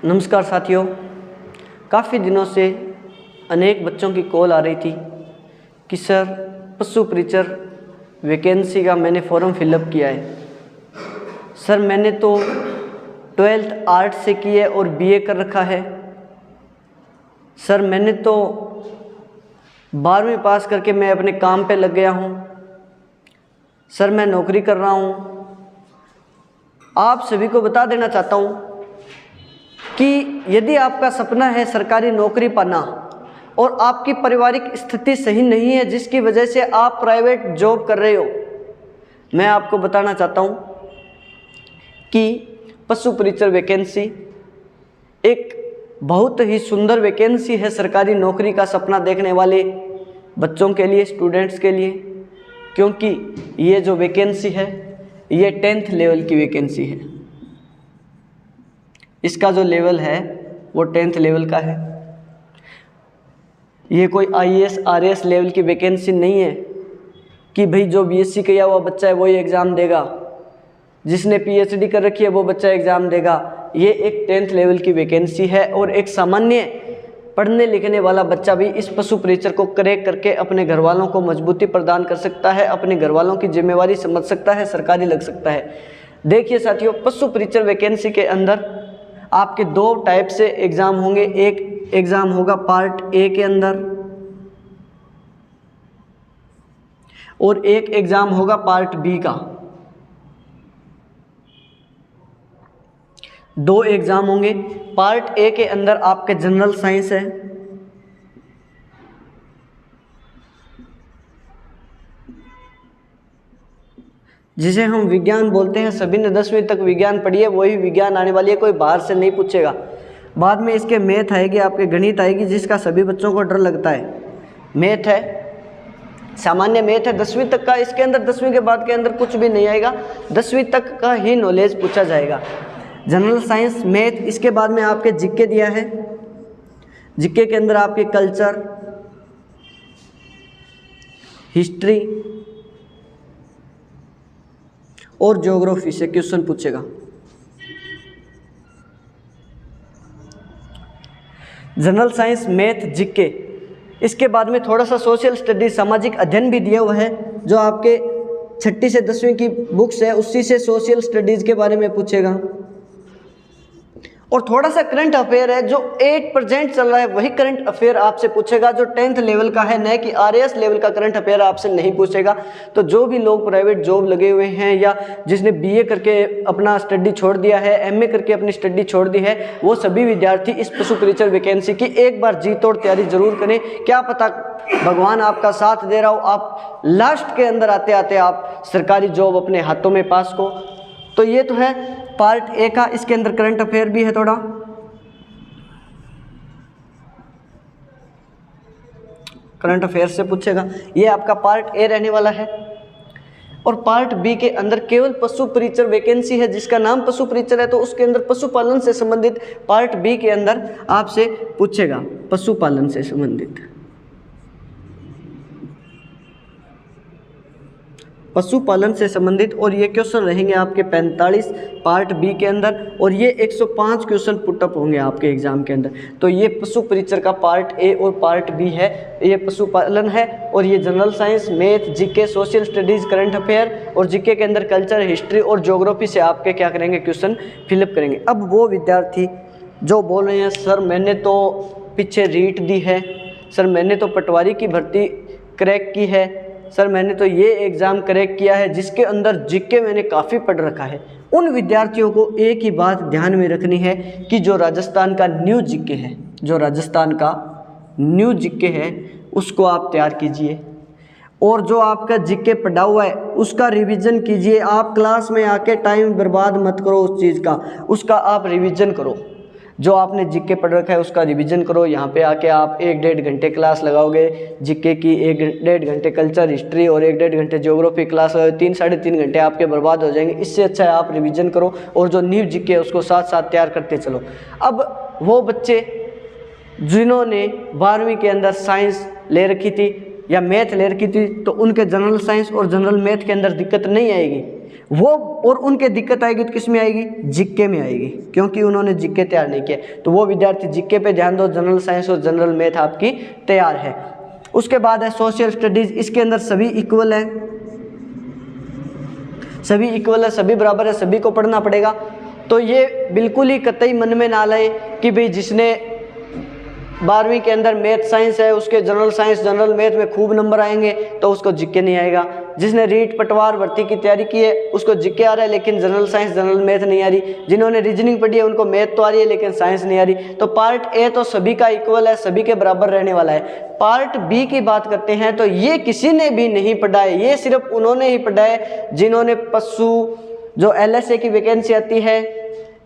नमस्कार साथियों, काफ़ी दिनों से अनेक बच्चों की कॉल आ रही थी कि सर पशु परिचर वैकेंसी का मैंने फॉर्म फिलअप किया है। सर मैंने तो 12th आर्ट से की है और बीए कर रखा है। सर मैंने तो 12वीं पास करके मैं अपने काम पे लग गया हूँ। सर मैं नौकरी कर रहा हूँ। आप सभी को बता देना चाहता हूँ कि यदि आपका सपना है सरकारी नौकरी पाना और आपकी पारिवारिक स्थिति सही नहीं है जिसकी वजह से आप प्राइवेट जॉब कर रहे हो, मैं आपको बताना चाहता हूँ कि पशु परिचर वैकेंसी एक बहुत ही सुंदर वैकेंसी है सरकारी नौकरी का सपना देखने वाले बच्चों के लिए, स्टूडेंट्स के लिए। क्योंकि ये जो वैकेंसी है ये 10th लेवल की वैकेंसी है। इसका जो लेवल है वो 10th लेवल का है। ये कोई IAS RAS लेवल की वैकेंसी नहीं है कि भाई जो BSc किया हुआ बच्चा है वही एग्ज़ाम देगा, जिसने PhD कर रखी है वो बच्चा एग्ज़ाम देगा। ये एक 10th लेवल की वैकेंसी है और एक सामान्य पढ़ने लिखने वाला बच्चा भी इस पशु परिचर को क्रैक करके अपने घर वालों को मजबूती प्रदान कर सकता है, अपने घर वालों की जिम्मेवारी समझ सकता है, सरकारी लग सकता है। देखिए साथियों, पशु परिचर वैकेंसी के अंदर आपके 2 टाइप से एग्ज़ाम होंगे। एक एग्ज़ाम होगा पार्ट A के अंदर और एक एग्ज़ाम होगा पार्ट B का। 2 एग्ज़ाम होंगे। पार्ट A के अंदर आपके जनरल साइंस है, जिसे हम विज्ञान बोलते हैं। सभी ने 10वीं तक विज्ञान पढ़ी है, वही विज्ञान आने वाली है, कोई बाहर से नहीं पूछेगा। बाद में इसके मैथ आएगी, आपके गणित आएगी, जिसका सभी बच्चों को डर लगता है। मैथ है, सामान्य मैथ है 10वीं तक का। इसके अंदर 10वीं के बाद के अंदर कुछ भी नहीं आएगा, 10वीं तक का ही नॉलेज पूछा जाएगा। General science, math. इसके बाद में आपके जीके दिया है। जीके के अंदर आपके कल्चर, हिस्ट्री और ज्योग्राफी से क्वेश्चन पूछेगा। General science, math, GK. इसके बाद में थोड़ा सा सोशल स्टडीज, सामाजिक अध्ययन भी दिया हुआ है, जो आपके 6ठी से 10वीं की बुक्स है उसी से सोशल स्टडीज के बारे में पूछेगा। और थोड़ा सा करंट अफेयर है, जो 8% चल रहा है वही करंट अफेयर आपसे पूछेगा, जो 10th लेवल का है, न कि RAS लेवल का करंट अफेयर आपसे नहीं पूछेगा। तो जो भी लोग प्राइवेट जॉब लगे हुए हैं या जिसने BA करके अपना स्टडी छोड़ दिया है, MA करके अपनी स्टडी छोड़ दी है, वो सभी विद्यार्थी इस पशु परिचर वैकेंसी की एक बार जी तोड़ तैयारी जरूर करें। क्या पता भगवान आपका साथ दे रहा हो, आप लास्ट के अंदर आते आते आप सरकारी जॉब अपने हाथों में पास को। तो ये तो है पार्ट A का। इसके अंदर करंट अफेयर भी है, थोड़ा करंट अफेयर से पूछेगा। ये आपका पार्ट A रहने वाला है। और पार्ट B के अंदर केवल पशु परिचर वैकेंसी है, जिसका नाम पशु परिचर है, तो उसके अंदर पशुपालन से संबंधित पार्ट B के अंदर आपसे पूछेगा, पशुपालन से संबंधित, पशुपालन से संबंधित। और ये क्वेश्चन रहेंगे आपके 45 पार्ट B के अंदर, और ये 105 क्वेश्चन पुटअप होंगे आपके एग्जाम के अंदर। तो ये पशु परिचर का पार्ट A और पार्ट B है, ये पशुपालन है। और ये general science, math, GK, social studies, current affair, और जीके के अंदर कल्चर, हिस्ट्री और ज्योग्राफी से आपके क्या करेंगे, क्वेश्चन फिलअप करेंगे। अब वो विद्यार्थी जो बोल रहे हैं सर मैंने तो पीछे रीट दी है, सर मैंने तो पटवारी की भर्ती क्रैक की है, सर मैंने तो ये एग्ज़ाम क्रैक किया है जिसके अंदर जीके मैंने काफ़ी पढ़ रखा है, उन विद्यार्थियों को एक ही बात ध्यान में रखनी है कि जो राजस्थान का न्यू जीके है, जो राजस्थान का न्यू जीके है उसको आप तैयार कीजिए। और जो आपका जीके पढ़ा हुआ है उसका रिवीजन कीजिए। आप क्लास में आके टाइम बर्बाद मत करो उस चीज़ का, उसका आप रिवीजन करो। जो आपने जीके पढ़ रखा है उसका रिवीजन करो। यहाँ पे आके आप 1-1.5 घंटे क्लास लगाओगे जीके की, 1-1.5 घंटे कल्चर, हिस्ट्री और 1-1.5 घंटे ज्योग्राफी क्लास लगाओगे, 3-3.5 घंटे आपके बर्बाद हो जाएंगे। इससे अच्छा है आप रिवीजन करो और जो न्यू जीके है उसको साथ साथ तैयार करते चलो। अब वो बच्चे जिन्होंने 12वीं के अंदर साइंस ले रखी थी या मैथ ले रखी थी तो उनके जनरल साइंस और जनरल मैथ के अंदर दिक्कत नहीं आएगी वो, और उनके दिक्कत आएगी तो किस में आएगी, जीके में आएगी, क्योंकि उन्होंने जीके तैयार नहीं किया। तो वो विद्यार्थी जीके पे ध्यान दो, जनरल साइंस और जनरल मैथ आपकी तैयार है। उसके बाद है सोशल स्टडीज, इसके अंदर सभी इक्वल है, सभी इक्वल है, सभी बराबर है, सभी को पढ़ना पड़ेगा। तो ये बिल्कुल ही कतई मन में ना लाए कि भाई जिसने 12वीं के अंदर मैथ साइंस है उसके जनरल साइंस जनरल मैथ में खूब नंबर आएंगे तो उसको जीके नहीं आएगा। जिसने रीट पटवार भर्ती की तैयारी की है उसको जीके आ रहा है लेकिन जनरल साइंस जनरल मैथ नहीं आ रही। जिन्होंने रीजनिंग पढ़ी है उनको मैथ तो आ रही है लेकिन साइंस नहीं आ रही। तो पार्ट ए तो सभी का इक्वल है, सभी के बराबर रहने वाला है। पार्ट बी की बात करते हैं तो ये किसी ने भी नहीं पढ़ा है, ये सिर्फ उन्होंने ही पढ़ा है जिन्होंने पशु जो LSA की वैकेंसी आती है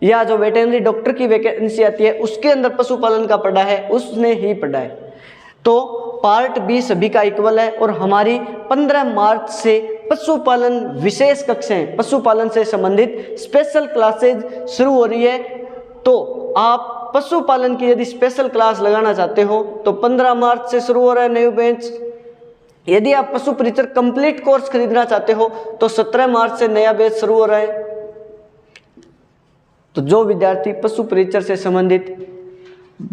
या जो वेटरनरी डॉक्टर की वैकेंसी आती है उसके अंदर पशुपालन का पढ़ा है, उसने ही पढ़ा है। तो पार्ट बी सभी का इक्वल है और हमारी 15 मार्च से पशुपालन विशेष कक्षाएं, पशुपालन से संबंधित स्पेशल क्लासेज शुरू हो रही है। तो आप पशुपालन की यदि स्पेशल क्लास लगाना चाहते हो तो 15 मार्च से शुरू हो रहा है न्यू बैच। यदि आप पशु परिचर कंप्लीट कोर्स खरीदना चाहते हो तो 17 मार्च से नया बैच शुरू हो रहा है। तो जो विद्यार्थी पशु परिचर से संबंधित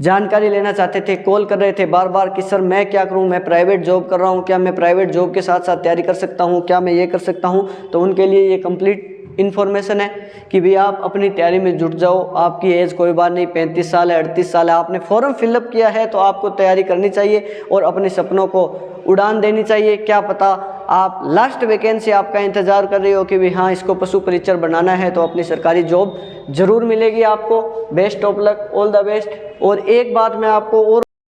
जानकारी लेना चाहते थे, कॉल कर रहे थे बार बार कि सर मैं क्या करूं, मैं प्राइवेट जॉब कर रहा हूं, क्या मैं प्राइवेट जॉब के साथ साथ तैयारी कर सकता हूं, क्या मैं ये कर सकता हूं, तो उनके लिए ये कंप्लीट इन्फॉर्मेशन है कि भाई आप अपनी तैयारी में जुट जाओ। आपकी एज कोई बात नहीं, 35 साल है, 38 साल है, आपने फॉर्म फिलअप किया है तो आपको तैयारी करनी चाहिए और अपने सपनों को उड़ान देनी चाहिए। क्या पता आप लास्ट वैकेंसी आपका इंतज़ार कर रही हो कि भाई हाँ इसको पशु परिचर बनाना है तो अपनी सरकारी जॉब जरूर मिलेगी आपको। Best of luck, all the best. और एक बात मैं आपको और